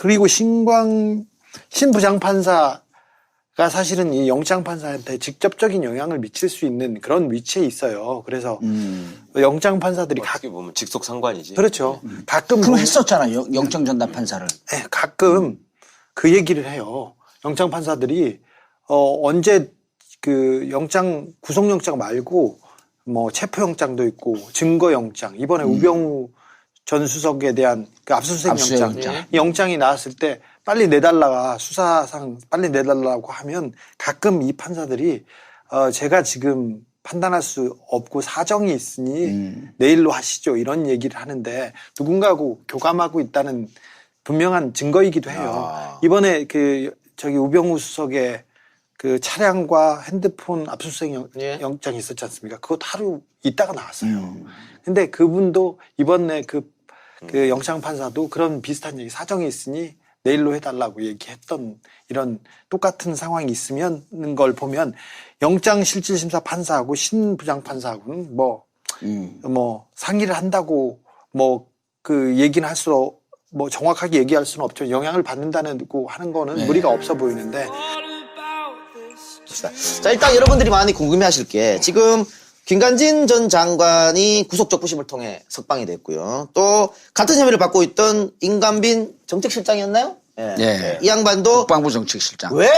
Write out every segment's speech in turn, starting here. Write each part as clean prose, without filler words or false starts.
그리고 신부장판사가 사실은 이 영장판사한테 직접적인 영향을 미칠 수 있는 그런 위치에 있어요. 그래서 영장판사들이 어떻게 보면 직속 상관이지. 그렇죠. 가끔 그럼 했었잖아, 영장 전담 판사를. 네, 가끔 그 얘기를 해요. 영장판사들이 언제 그 구속영장 말고 뭐 체포영장도 있고 증거영장, 이번에 우병우 전 수석에 대한 그 압수수색 영장. 이 영장이 나왔을 때 빨리 내달라가 수사상 빨리 내달라고 하면 가끔 이 판사들이 제가 지금 판단할 수 없고 사정이 있으니 내일로 하시죠, 이런 얘기를 하는데 누군가하고 교감하고 있다는 분명한 증거이기도 해요. 이번에 우병우 수석의 그 차량과 핸드폰 압수수색 영장이 있었지 않습니까? 그것도 하루 있다가 나왔어요. 근데 그분도 이번에 그 영장판사도 그런 비슷한 얘기, 사정이 있으니 내일로 해달라고 얘기했던 이런 똑같은 상황이 있으면 걸 보면 영장실질심사 판사하고 신부장판사하고는 뭐 상의를 한다고 그 얘기는 할 수 정확하게 얘기할 수는 없죠. 영향을 받는다고 하는 거는 무리가 없어 보이는데. 자, 일단 여러분들이 많이 궁금해하실 게 지금 김관진 전 장관이 구속적부심을 통해 석방이 됐고요. 또 같은 혐의를 받고 있던 임관빈 정책실장이었나요? 예. 이 양반도 국방부 정책실장. 왜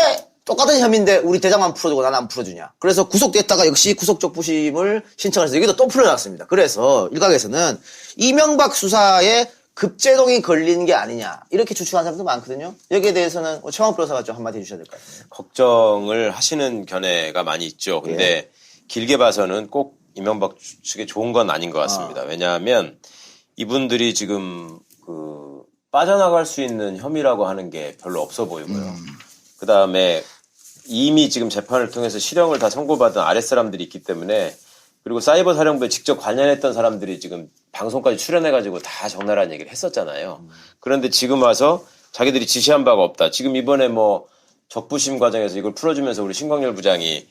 똑같은 혐의인데 우리 대장만 풀어주고 나는 안 풀어주냐. 그래서 구속됐다가 역시 구속적부심을 신청해서 여기도 또 풀어놨습니다. 그래서 일각에서는 이명박 수사에 급제동이 걸린 게 아니냐 이렇게 추측하는 사람도 많거든요. 여기에 대해서는 최강욱 변호사가 좀 한마디 해주셔야 될 것 같아요. 걱정을 하시는 견해가 많이 있죠. 근데 길게 봐서는 꼭 이명박 측에 좋은 건 아닌 것 같습니다. 왜냐하면 이분들이 지금 빠져나갈 수 있는 혐의라고 하는 게 별로 없어 보이고요. 그 다음에 이미 지금 재판을 통해서 실형을 다 선고받은 아랫사람들이 있기 때문에, 그리고 사이버 사령부에 직접 관여했던 사람들이 지금 방송까지 출연해가지고 다 적나라한 얘기를 했었잖아요. 그런데 지금 와서 자기들이 지시한 바가 없다. 지금 이번에 적부심 과정에서 이걸 풀어주면서 우리 신광열 부장이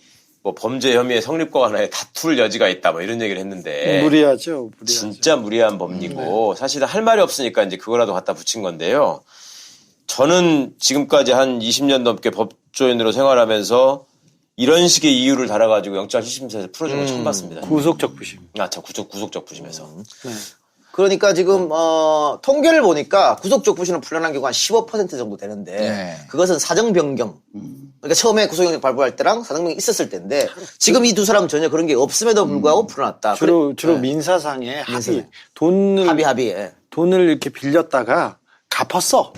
범죄 혐의의 성립과 관하에 다툴 여지가 있다 이런 얘기를 했는데 무리하죠. 진짜 무리한 법리고 사실 할 말이 없으니까 이제 그거라도 갖다 붙인 건데요. 저는 지금까지 한 20년 넘게 법조인으로 생활하면서 이런 식의 이유를 달아가지고 영장실질심사에서 풀어준 건 처음 봤습니다. 구속적부심. 구속적부심에서. 네. 그러니까 지금 통계를 보니까 구속적부심을 풀려난 경우가 한 15% 정도 되는데 그것은 사정 변경. 그러니까 처음에 구속영장 발부할 때랑 사정 변경이 있었을 때인데 지금 이 두 사람은 전혀 그런 게 없음에도 불구하고 풀어놨다. 주로 민사상의 합의. 돈을 이렇게 빌렸다가 갚았어.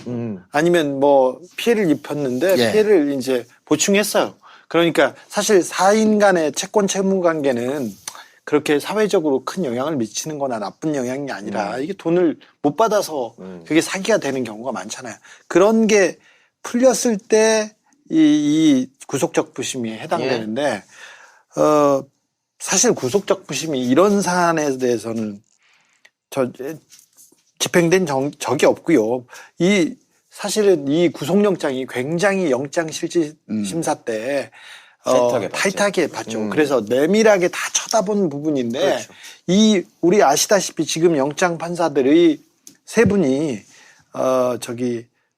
아니면 피해를 입혔는데 피해를 이제 보충했어요. 그러니까 사실 사인 간의 채권 채무 관계는 그렇게 사회적으로 큰 영향을 미치는 거나 나쁜 영향이 아니라 이게 돈을 못 받아서 그게 사기가 되는 경우가 많잖아요. 그런 게 풀렸을 때 이 구속적부심이 해당되는데, 사실 구속적부심이 이런 사안에 대해서는 집행된 적이 없고요. 사실은 이 구속영장이 굉장히 영장실질심사 때 타이트하게 봤죠. 그래서 내밀하게 다 쳐다본 부분인데, 그렇죠. 우리 아시다시피 지금 영장 판사들의 세 분이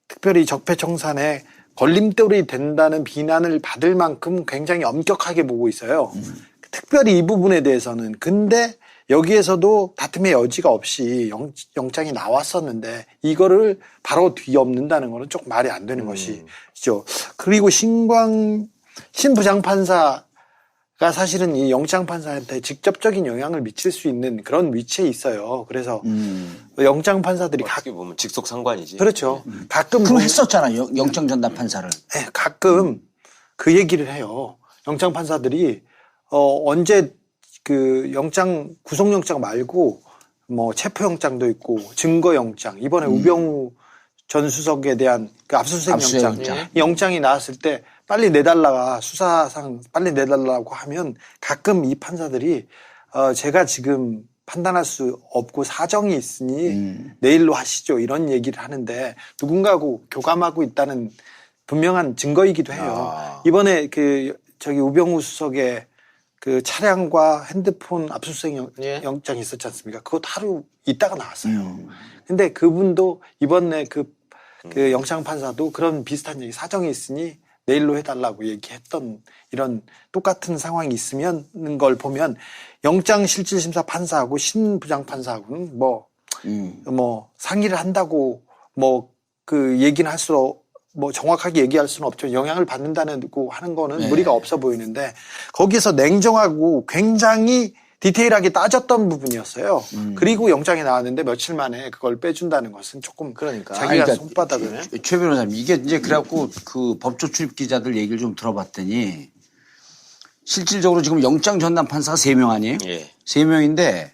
특별히 적폐청산에 걸림돌이 된다는 비난을 받을 만큼 굉장히 엄격하게 보고 있어요. 특별히 이 부분에 대해서는. 근데 여기에서도 다툼의 여지가 없이 영장이 나왔었는데 이거를 바로 뒤엎는다는 거는 조금 말이 안 되는 것이죠. 그리고 신부장판사가 사실은 이 영장판사한테 직접적인 영향을 미칠 수 있는 그런 위치에 있어요. 그래서 영장판사들이 어떻게 보면 직속 상관이지. 그렇죠. 가끔 그럼 했었잖아, 영장 전담 판사를. 네, 가끔 그 얘기를 해요. 영장판사들이 언제 구속영장 말고 체포영장도 있고 증거영장, 이번에 우병우 전 수석에 대한 그 압수수색 영장. 이 영장이 나왔을 때 빨리 내달라가 수사상 빨리 내달라고 하면 가끔 이 판사들이 제가 지금 판단할 수 없고 사정이 있으니 내일로 하시죠, 이런 얘기를 하는데 누군가하고 교감하고 있다는 분명한 증거이기도 해요. 이번에 우병우 수석의 그 차량과 핸드폰 압수수색 영장이 있었지 않습니까? 그것도 하루 있다가 나왔어요. 근데 그분도 이번에 그 영장 판사도 그런 비슷한 얘기 사정이 있으니 내일로 해달라고 얘기했던 이런 똑같은 상황이 있으면 걸 보면 영장실질심사 판사하고 신부장 판사하고는 뭐 상의를 한다고 그 얘기는 할수록 정확하게 얘기할 수는 없죠. 영향을 받는다고 하는 거는 네. 무리가 없어 보이는데 거기서 냉정하고 굉장히 디테일하게 따졌던 부분이었어요. 그리고 영장이 나왔는데 며칠 만에 그걸 빼준다는 것은 조금 그러니까. 자기가 그러니까 손바닥을 최 변호사님 이게 이제 그래갖고 그 법조 출입 기자들 얘기를 좀 들어봤더니 실질적으로 지금 영장 전담 판사가 3명 아니에요? 예. 3명인데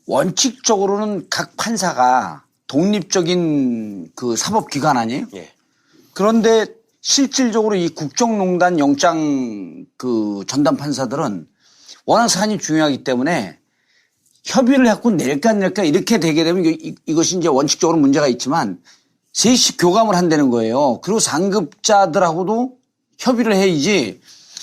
원칙적으로는 각 판사가 독립적인 그 사법기관 아니에요? 예. 그런데 실질적으로 이 국정농단 영장 그 전담 판사들은 워낙 사안이 중요하기 때문에 협의를 해갖고 낼까 안 낼까 이렇게 되게 되면 이것이 이제 원칙적으로 문제가 있지만 셋이 교감을 한다는 거예요. 그리고 상급자들하고도 협의를 해야지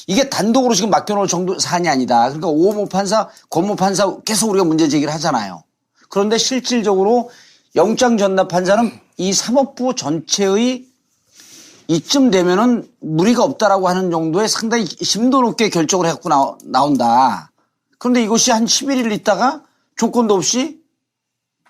이게 단독으로 지금 맡겨놓을 정도 사안이 아니다. 그러니까 오모 판사, 권모 판사 계속 우리가 문제 제기를 하잖아요. 그런데 실질적으로 영장 전담 판사는 이 사법부 전체의 이쯤 되면은 무리가 없다라고 하는 정도의 상당히 심도 높게 결정을 해갖고 나온다. 그런데 이것이 한 11일 있다가 조건도 없이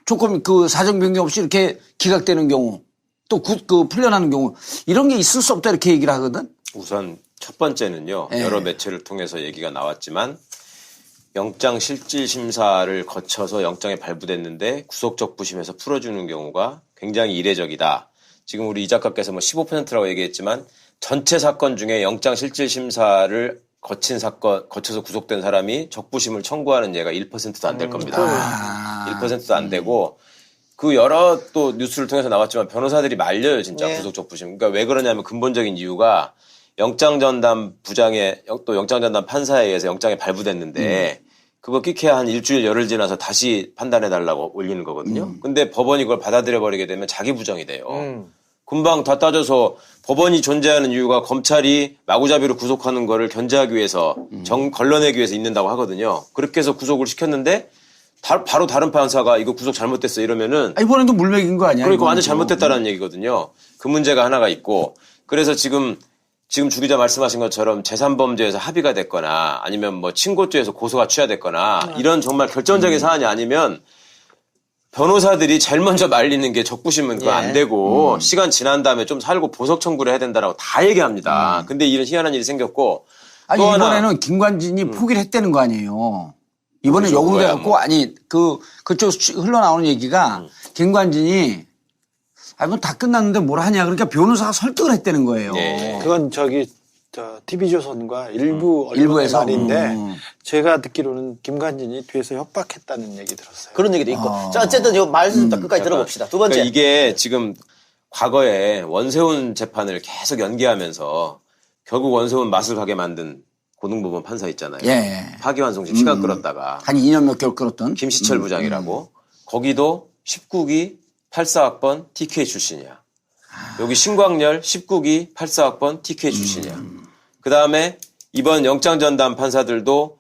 조건 그 사정 변경 없이 이렇게 기각되는 경우 또 그 풀려나는 경우 이런 게 있을 수 없다 이렇게 얘기를 하거든. 우선 첫 번째는요. 예. 여러 매체를 통해서 얘기가 나왔지만 영장 실질 심사를 거쳐서 영장이 발부됐는데 구속적 부심에서 풀어주는 경우가 굉장히 이례적이다. 지금 우리 이 작가께서 15%라고 얘기했지만 전체 사건 중에 영장 실질 심사를 거쳐서 구속된 사람이 적부심을 청구하는 예가 1%도 안 될 겁니다. 1%도 안 되고 그 여러 또 뉴스를 통해서 나왔지만 변호사들이 말려요, 진짜 네. 구속적 부심. 그러니까 왜 그러냐면 근본적인 이유가 영장 전담 부장에 또 영장 전담 판사에 의해서 영장이 발부됐는데 그거 끽해야 한 일주일 열흘 지나서 다시 판단해달라고 올리는 거거든요. 근데 법원이 그걸 받아들여버리게 되면 자기 부정이 돼요. 금방 다 따져서 법원이 존재하는 이유가 검찰이 마구잡이로 구속하는 거를 견제하기 위해서 걸러내기 위해서 있는다고 하거든요. 그렇게 해서 구속을 시켰는데 바로 다른 판사가 이거 구속 잘못됐어 이러면은 이번에도 물맥인 거 아니야? 그러니까 완전 잘못됐다라는 얘기거든요. 그 문제가 하나가 있고 그래서 지금 주 기자 말씀하신 것처럼 제3범죄에서 합의가 됐거나 아니면 친고죄에서 고소가 취하됐거나 이런 정말 결정적인 사안이 아니면 변호사들이 제일 먼저 말리는 게 적부심은 그거 안 되고 시간 지난 다음에 좀 살고 보석 청구를 해야 된다라고 다 얘기합니다. 근데 이런 희한한 일이 생겼고 아니 또 하나 이번에는 김관진이 포기를 했다는 거 아니에요. 이번에 그렇죠. 요구돼 그거야, 갖고 뭐. 아니 그쪽 흘러나오는 얘기가 김관진이 다 끝났는데 뭘 하냐 그러니까 변호사가 설득을 했다는 거예요. 네. 그건 TV조선과 일부 언론의 일부에서? 말인데 제가 듣기로는 김관진이 뒤에서 협박했다는 얘기 들었어요. 그런 얘기도 있고. 자, 어쨌든 이 말씀 끝까지 들어봅시다. 두 번째. 그러니까 이게 지금 과거에 원세훈 재판을 계속 연기하면서 결국 원세훈 맛을 가게 만든 고등법원 판사 있잖아요. 예. 파기환송심 시간 끌었다가 한 2년 몇 개월 끌었던 김시철 부장이라고 거기도 19기 84학번 TK 출신이야. 여기 신광열 19기 84학번 TK 출신이야. 그 다음에 이번 영장전담 판사들도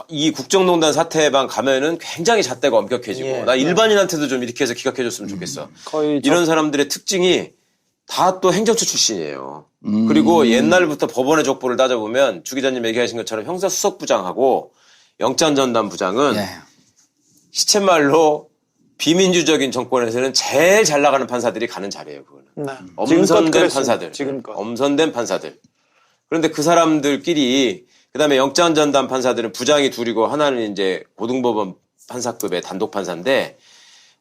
이 국정농단 사태에만 가면은 굉장히 잣대가 엄격해지고 예. 나 일반인한테도 좀 이렇게 해서 기각해줬으면 좋겠어. 거의 이런 사람들의 특징이 다 또 행정처 출신이에요. 그리고 옛날부터 법원의 족보를 따져보면 주 기자님 얘기하신 것처럼 형사수석부장하고 영장전담부장은 예. 시쳇말로 비민주적인 정권에서는 제일 잘 나가는 판사들이 가는 자리예요. 그거는. 네. 엄선된 지금껏 그랬어요. 판사들. 지금껏. 엄선된 판사들. 그런데 그 사람들끼리 그다음에 영장전담 판사들은 부장이 둘이고 하나는 이제 고등법원 판사급의 단독 판사인데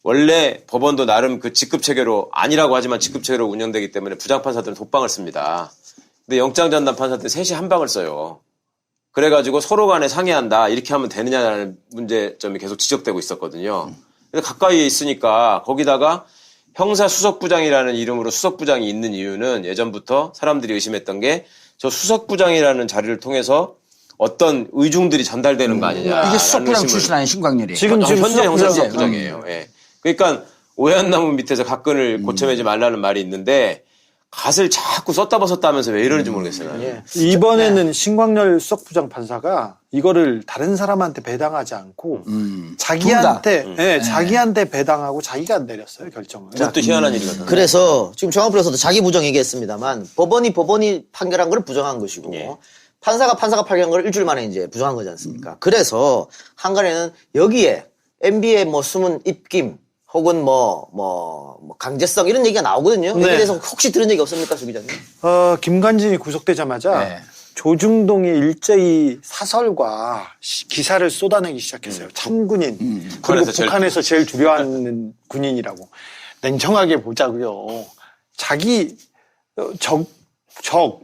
원래 법원도 나름 그 직급 체계로 아니라고 하지만 직급 체계로 운영되기 때문에 부장 판사들은 독방을 씁니다. 근데 영장전담 판사들은 셋이 한 방을 써요. 그래가지고 서로 간에 상의한다. 이렇게 하면 되느냐라는 문제점이 계속 지적되고 있었거든요. 근데 가까이에 있으니까 거기다가 형사수석부장이라는 이름으로 수석부장이 있는 이유는 예전부터 사람들이 의심했던 게 저 수석부장이라는 자리를 통해서 어떤 의중들이 전달되는 거 아니냐. 이게 수석부장 출신 아닌 신광열이. 지금 현재 수석부장. 형사수석부장이에요. 예. 그러니까 오얏나무 밑에서 각근을 고쳐매지 말라는 말이 있는데 갓을 자꾸 썼다 벗었다 하면서 왜 이러는지 모르겠어요. 나는. 예. 이번에는 신광열 수석부장 판사가 이거를 다른 사람한테 배당하지 않고 자기한테 자기한테 배당하고 자기가 내렸어요, 결정을. 그것도 희한한 일이거든요. 그래서 지금 정황불에서도 자기 부정 얘기했습니다만 법원이 판결한 걸 부정한 것이고 예. 판사가 판결한 걸 일주일 만에 이제 부정한 거지 않습니까? 그래서 한간에는 여기에 MB의 뭐 숨은 입김 혹은 강제성 이런 얘기가 나오거든요. 네. 여기에 대해서 혹시 들은 적이 없습니까, 수 기자님? 김관진이 구속되자마자 네. 조중동이 일제히 사설과 기사를 쏟아내기 시작했어요. 참군인. 그리고 북한에서 제일 두려워하는 군인이라고. 냉정하게 보자고요. 자기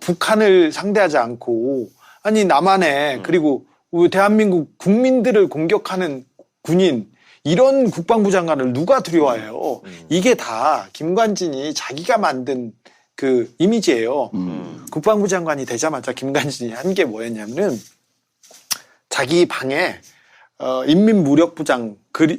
북한을 상대하지 않고 아니 남한에 그리고 우리 대한민국 국민들을 공격하는 군인 이런 국방부 장관을 누가 두려워해요. 이게 다 김관진이 자기가 만든 그 이미지예요. 국방부 장관이 되자마자 김관진이 한 게 뭐였냐면은 자기 방에 인민무력부장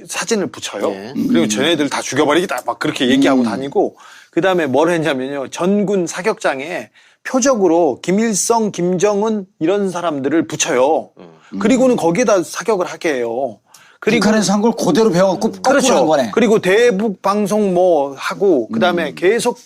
사진을 붙여요. 예. 그리고 쟤네들 다 죽여버리겠다 막 그렇게 얘기하고 다니고 그 다음에 뭘 했냐면요. 전군 사격장에 표적으로 김일성, 김정은 이런 사람들을 붙여요. 그리고는 거기에다 사격을 하게 해요. 그리고 북한에서 한 걸 그대로 배워갖고 거꾸로 한 거네. 그리고 대북 방송 뭐 하고 그다음에 계속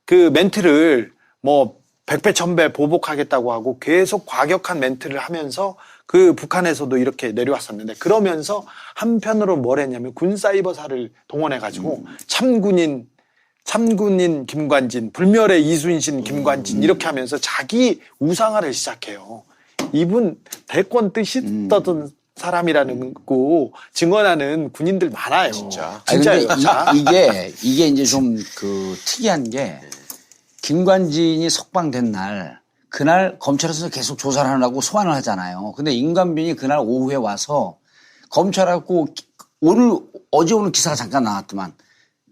그 멘트를 뭐 100배 1000배 보복하겠다고 하고 계속 과격한 멘트를 하면서 그 북한에서도 이렇게 내려왔었는데 그러면서 한편으로 뭘 했냐면 군사이버사를 동원해 가지고 참군인 김관진, 불멸의 이순신 김관진 이렇게 하면서 자기 우상화를 시작해요. 이분 대권 뜻이 있던 사람이라는 거 증언하는 군인들 많아요. 진짜. 진짜예요. 근데 이게 이제 좀 그 특이한 게 김관진이 석방된 날 그날 검찰에서 계속 조사를 하려고 소환을 하잖아요. 근데 임관빈이 그날 오후에 와서 검찰하고 어제 오늘 기사가 잠깐 나왔더만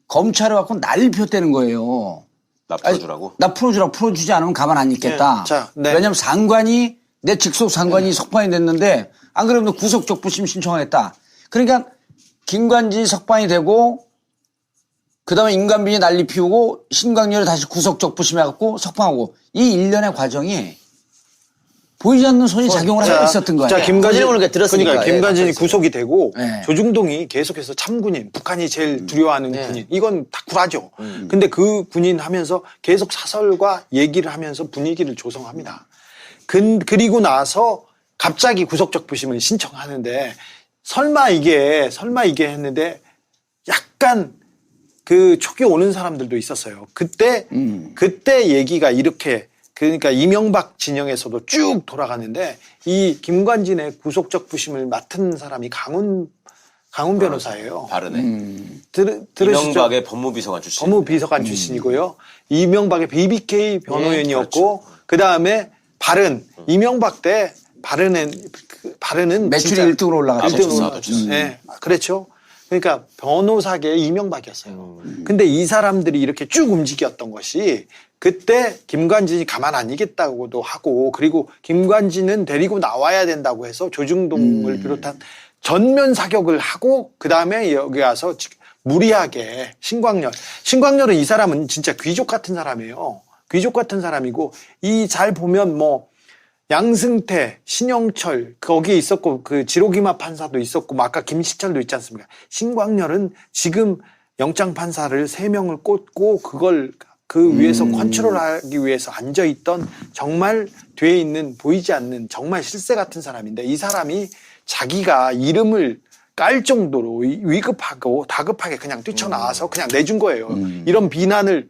검찰에 갖고 난리 폈다는 거예요. 나 풀어주라고? 나 풀어주지 않으면 가만 안 있겠다. 네. 자, 네. 왜냐하면 내 직속 상관이 석방이 됐는데 안 그러면 구속적부심 신청하겠다. 그러니까 김관진이 석방이 되고 그다음에 임관빈이 난리 피우고 신광열이 다시 구속적부심해갖고 석방하고 이 일련의 과정이 보이지 않는 손이 작용을 하고 있었던 거예요. 자, 김관진 그렇게 들었으니까. 그러니까 김관진이 예, 구속이 되고 네. 조중동이 계속해서 참군인, 북한이 제일 두려워하는 군인. 이건 다 굴하죠. 근데 그 군인 하면서 계속 사설과 얘기를 하면서 분위기를 조성합니다. 그리고 나서 갑자기 구속적부심을 신청하는데 설마 이게 했는데 약간 그 촉이 오는 사람들도 있었어요. 그때 얘기가 이렇게 그러니까 이명박 진영에서도 쭉 돌아가는데 이 김관진의 구속적부심을 맡은 사람이 강훈 변호사예요. 바르네. 들으시죠? 이명박의 법무비서관 출신. 법무비서관 출신이고요. 이명박의 BBK 변호인이었고 그다음에 바른 이명박 때 바른은 매출이 진짜 1등으로 올라갔죠. 1등으로 네, 그렇죠. 그러니까 변호사계 이명박이었어요. 근데 이 사람들이 이렇게 쭉 움직였던 것이 그때 김관진이 가만 안 있겠다고도 하고 그리고 김관진은 데리고 나와야 된다고 해서 조중동을 비롯한 전면 사격을 하고 그다음에 여기 와서 무리하게 신광열은 이 사람은 진짜 귀족 같은 사람이에요. 귀족 같은 사람이고 이 잘 보면 뭐 양승태, 신영철 거기 있었고 그 지로기마 판사도 있었고 뭐 아까 김시철도 있지 않습니까? 신광열은 지금 영장 판사를 3명을 꽂고 그걸 그 위에서 컨트롤하기 위해서 앉아있던 정말 뒤에 있는 보이지 않는 정말 실세 같은 사람인데 이 사람이 자기가 이름을 깔 정도로 위급하고 다급하게 그냥 뛰쳐나와서 그냥 내준 거예요. 이런 비난을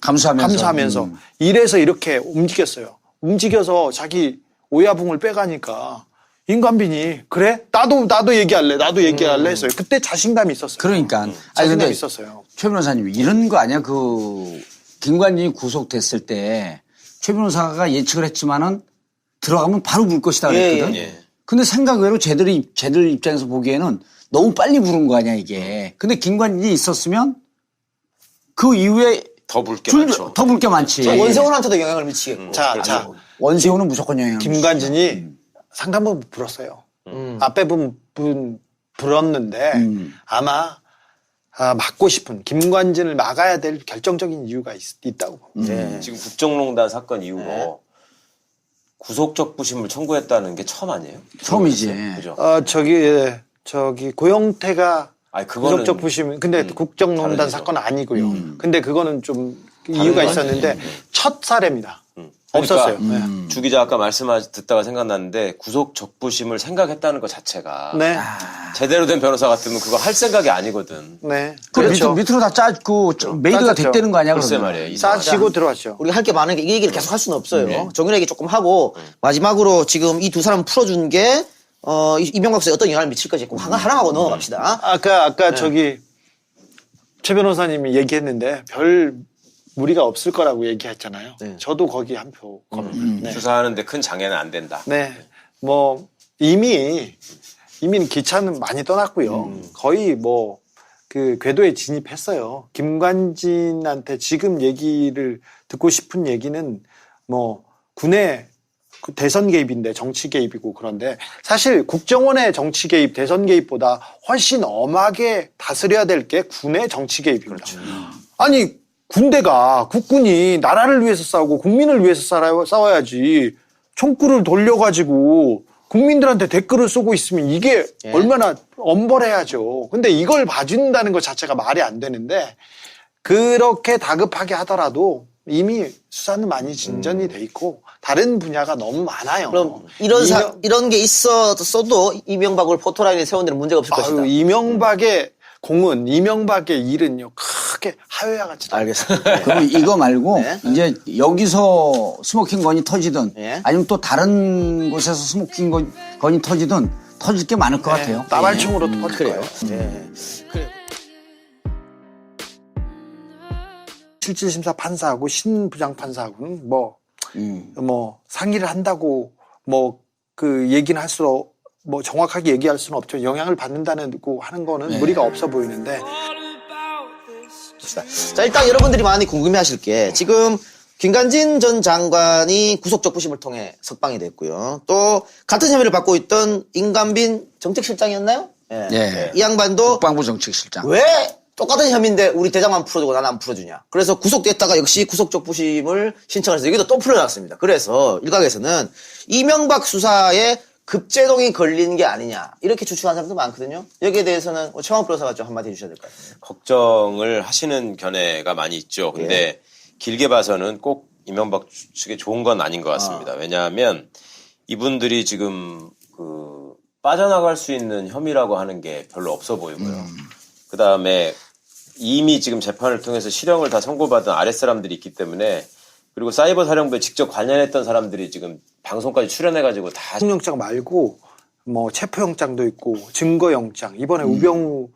감수하면서 이래서 이렇게 움직여서 자기 오야붕을 빼가니까 임관빈이 그래? 나도 얘기할래 했어요. 그때 자신감이 있었어요. 그러니까. 아니, 자신감이 근데 있었어요. 최 변호사님, 이런 거 아니야? 김관진이 구속됐을 때 최 변호사가 예측을 했지만은 들어가면 바로 물 것이다 그랬거든. 예. 근데 생각외로 쟤들 입장에서 보기에는 너무 빨리 부른 거 아니야, 이게. 근데 김관진이 있었으면 그 이후에 더 볼 게 많죠. 더 볼 게 많지. 원세훈한테도 영향을 미치겠고. 자, 원세훈은 무조건 영향을 김관진이 상당 부분 불었어요. 앞에 부분 불었는데 아마 막고 싶은 김관진을 막아야 될 결정적인 이유가 있다고 봅니다. 네. 지금 국정농단 사건 이후로 네. 구속적 부심을 청구했다는 게 처음 아니에요? 처음이지. 그죠? 저기 고영태가 아니, 그거는 구속적 부심, 근데 국정농단 다르죠. 사건 아니고요. 근데 그거는 좀 이유가 거 있었는데 아니에요? 첫 사례입니다. 그러니까 없었어요. 네. 주 기자 아까 듣다가 생각났는데 구속 적부심을 생각했다는 것 자체가 네. 제대로 된 변호사 같으면 그거 할 생각이 아니거든. 네. 그 그렇죠. 밑으로 다 짜고 메이드가 짜졌죠. 됐다는 거 아니야? 글쎄 그러면? 말이에요. 싸지고 들어왔죠. 우리가 할 게 많으니까 이 얘기를 계속 할 수는 없어요. 정윤 얘기 조금 하고 마지막으로 지금 이 두 사람 풀어준 게 이명박 수사에 어떤 영향을 미칠 것인지 하나하고 넘어갑시다. 아까 저기 최 변호사님이 얘기했는데 별 무리가 없을 거라고 얘기했잖아요. 네. 저도 거기 한 표 겁니다. 네. 수사하는데 큰 장애는 안 된다. 네. 뭐 이미 기차는 많이 떠났고요. 거의 뭐 그 궤도에 진입했어요. 김관진한테 지금 얘기를 듣고 싶은 얘기는 뭐 군의 그 대선 개입인데 정치 개입이고 그런데 사실 국정원의 정치 개입, 대선 개입보다 훨씬 엄하게 다스려야 될 게 군의 정치 개입입니다. 아니 군대가 국군이 나라를 위해서 싸우고 국민을 위해서 싸워야지 총구를 돌려가지고 국민들한테 댓글을 쏘고 있으면 이게 얼마나 엄벌해야죠. 근데 이걸 봐준다는 것 자체가 말이 안 되는데 그렇게 다급하게 하더라도 이미 수사는 많이 진전이 돼 있고 다른 분야가 너무 많아요. 그럼 이런 게 있었어도 이명박을 포토라인에 세운 데는 문제가 없을 것이다. 이명박의 공은 이명박의 일은요 크게 하회와 같이 알겠습니다. 그럼 이거 말고 네. 이제 여기서 스모킹 건이 터지든 네. 아니면 또 다른 곳에서 스모킹 건이 터지든 터질 게 많을 것 같아요. 나발총으로도 퍼질 그래요. 거예요. 네. 그래요. 실질심사 판사하고 신부장판사하고는 뭐 상의를 한다고 뭐 그 얘기는 할수록 뭐 정확하게 얘기할 수는 없죠. 영향을 받는다고 하는 거는 무리가 없어 보이는데. 자, 일단 여러분들이 많이 궁금해하실 게 지금 김관진 전 장관이 구속적 부심을 통해 석방이 됐고요. 또 같은 혐의를 받고 있던 임관빈 정책실장이었나요? 예. 네. 이 양반도 국방부 정책실장. 왜 똑같은 혐의인데 우리 대장만 풀어주고 나는 안 풀어주냐. 그래서 구속됐다가 역시 구속적 부심을 신청해서 여기도 또 풀어놨습니다. 그래서 일각에서는 이명박 수사에 급제동이 걸린 게 아니냐 이렇게 추측하는 사람도 많거든요. 여기에 대해서는 최광욱 변호사가 좀 한마디 해주셔야 될 것 같아요. 걱정을 하시는 견해가 많이 있죠. 근데 길게 봐서는 꼭 이명박 측에 좋은 건 아닌 것 같습니다. 왜냐하면 이분들이 지금 그 빠져나갈 수 있는 혐의라고 하는 게 별로 없어 보이고요. 그 다음에 이미 지금 재판을 통해서 실형을 다 선고받은 아랫사람들이 있기 때문에 그리고 사이버 사령부에 직접 관련했던 사람들이 지금 방송까지 출연해가지고 다 구속영장 말고 뭐 체포영장도 있고 증거영장 이번에 우병우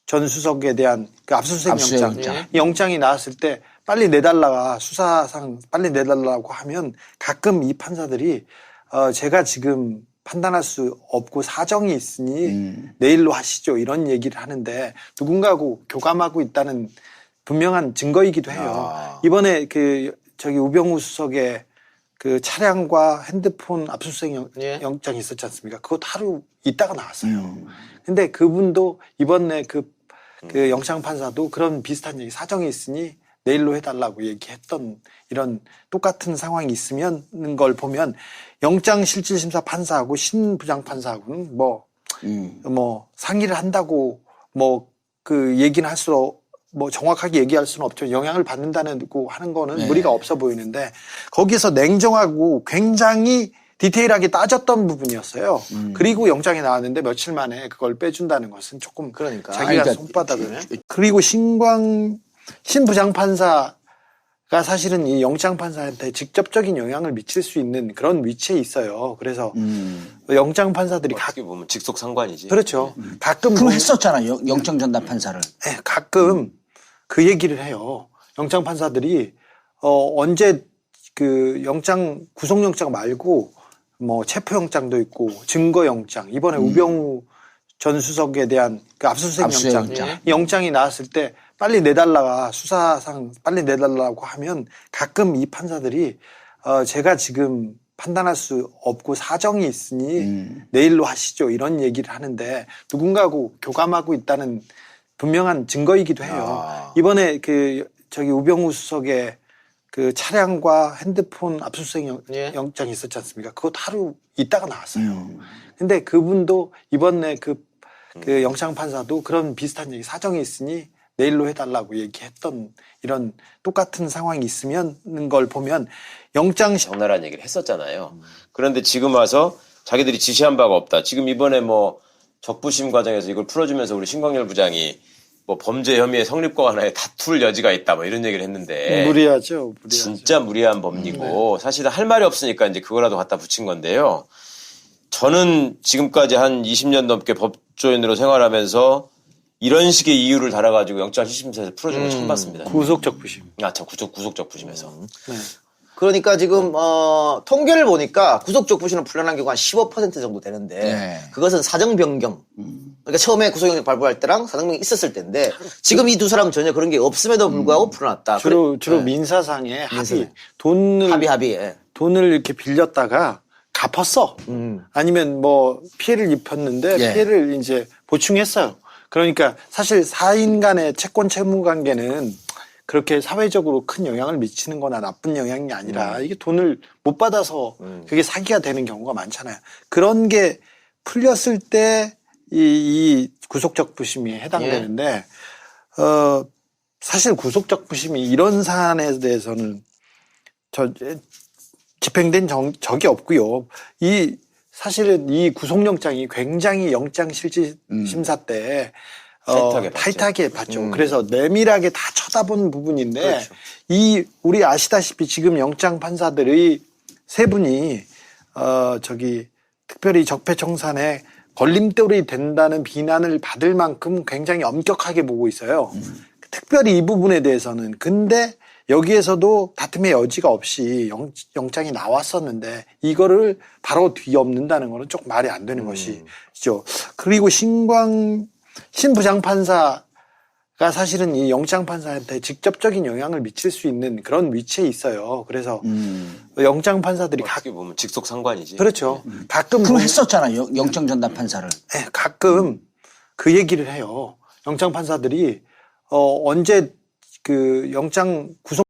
전 수석에 대한 그 압수수색 영장 이 영장이 나왔을 때 빨리 내달라가 수사상 빨리 내달라고 하면 가끔 이 판사들이 제가 지금 판단할 수 없고 사정이 있으니 내일로 하시죠 이런 얘기를 하는데 누군가하고 교감하고 있다는 분명한 증거이기도 해요. 이번에 저기 우병우 수석의 그 차량과 핸드폰 압수수색 영장이 있었지 않습니까? 그것도 하루 있다가 나왔어요. 근데 그분도 이번에 그 영장 판사도 그런 비슷한 얘기 사정이 있으니 내일로 해달라고 얘기했던 이런 똑같은 상황이 있으면 걸 보면 영장 실질심사 판사하고 신부장 판사하고는 뭐 상의를 한다고 뭐 그 얘기는 할수록 뭐 정확하게 얘기할 수는 없죠. 영향을 받는다고 하는 거는 무리가 없어 보이는데 거기서 냉정하고 굉장히 디테일하게 따졌던 부분이었어요. 그리고 영장이 나왔는데 며칠 만에 그걸 빼준다는 것은 조금 그러니까. 자기가 손바닥을 그리고 신부장판사가 사실은 이 영장판사한테 직접적인 영향을 미칠 수 있는 그런 위치에 있어요. 그래서 영장판사들이 어떻게 보면 직속 상관이지. 그렇죠. 가끔 그럼 했었잖아 영장 전담 판사를. 가끔 그 얘기를 해요. 영장 판사들이 언제 그 구속영장 말고 뭐 체포영장도 있고 증거영장 이번에 우병우 전 수석에 대한 그 압수수색 영장 이 영장이 나왔을 때 빨리 내달라가 수사상 빨리 내달라고 하면 가끔 이 판사들이 제가 지금 판단할 수 없고 사정이 있으니 내일로 하시죠 이런 얘기를 하는데 누군가하고 교감하고 있다는 분명한 증거이기도 해요. 이번에 저기 우병우 수석의 그 차량과 핸드폰 압수수색 예. 영장이 있었지 않습니까? 그것 하루 있다가 나왔어요. 근데 그분도 이번에 그 영장 판사도 그런 비슷한 얘기 사정이 있으니 내일로 해달라고 얘기했던 이런 똑같은 상황이 있으면 걸 보면 영장 적나라한 얘기를 했었잖아요. 그런데 지금 와서 자기들이 지시한 바가 없다. 지금 이번에 뭐 적부심 과정에서 이걸 풀어주면서 우리 신광열 부장이 뭐 범죄 혐의의 성립과 관하에 다툴 여지가 있다 뭐 이런 얘기를 했는데 무리하죠. 진짜 무리한 법리고 사실은 할 말이 없으니까 이제 그거라도 갖다 붙인 건데요. 저는 지금까지 한 20년 넘게 법조인으로 생활하면서 이런 식의 이유를 달아가지고 영장 실심사에서 풀어준 걸 처음 봤습니다. 구속적 부심. 저 구속적 부심에서. 네. 그러니까 지금 통계를 보니까 구속적 부심을 풀려난 경우가 한 15% 정도 되는데 네. 그것은 사정 변경. 그러니까 처음에 구속영장 발부할 때랑 사정 변경이 있었을 때인데 지금 이 두 사람은 전혀 그런 게 없음에도 불구하고 풀어놨다. 주로 네. 민사상의 합의. 민사상. 돈을 예. 돈을 이렇게 빌렸다가 갚았어. 아니면 뭐 피해를 입혔는데 예. 피해를 이제 보충했어요. 그러니까 사실 사인 간의 채권 채무 관계는 그렇게 사회적으로 큰 영향을 미치는 거나 나쁜 영향이 아니라 이게 돈을 못 받아서 그게 사기가 되는 경우가 많잖아요. 그런 게 풀렸을 때 이 구속적 부심이 해당되는데 사실 구속적 부심이 이런 사안에 대해서는 집행된 적이 없고요. 사실은 이 구속영장이 굉장히 영장실질심사 때 타이트하게 봤죠. 그래서 내밀하게 다 쳐다본 부분인데 그렇죠. 우리 아시다시피 지금 영장 판사들의 세 분이 특별히 적폐청산에 걸림돌이 된다는 비난을 받을 만큼 굉장히 엄격하게 보고 있어요. 특별히 이 부분에 대해서는. 근데 여기에서도 다툼의 여지가 없이 영장이 나왔었는데 이거를 바로 뒤엎는다는 거는 조금 말이 안 되는 것이죠. 그리고 신 부장판사가 사실은 이 영장판사한테 직접적인 영향을 미칠 수 있는 그런 위치에 있어요. 그래서 영장판사들이 어떻게 보면 직속 상관이지. 그렇죠. 가끔 그럼 했었잖아요. 영장 전담 판사를. 가끔 그 얘기를 해요. 영장 판사들이 언제 영장 구속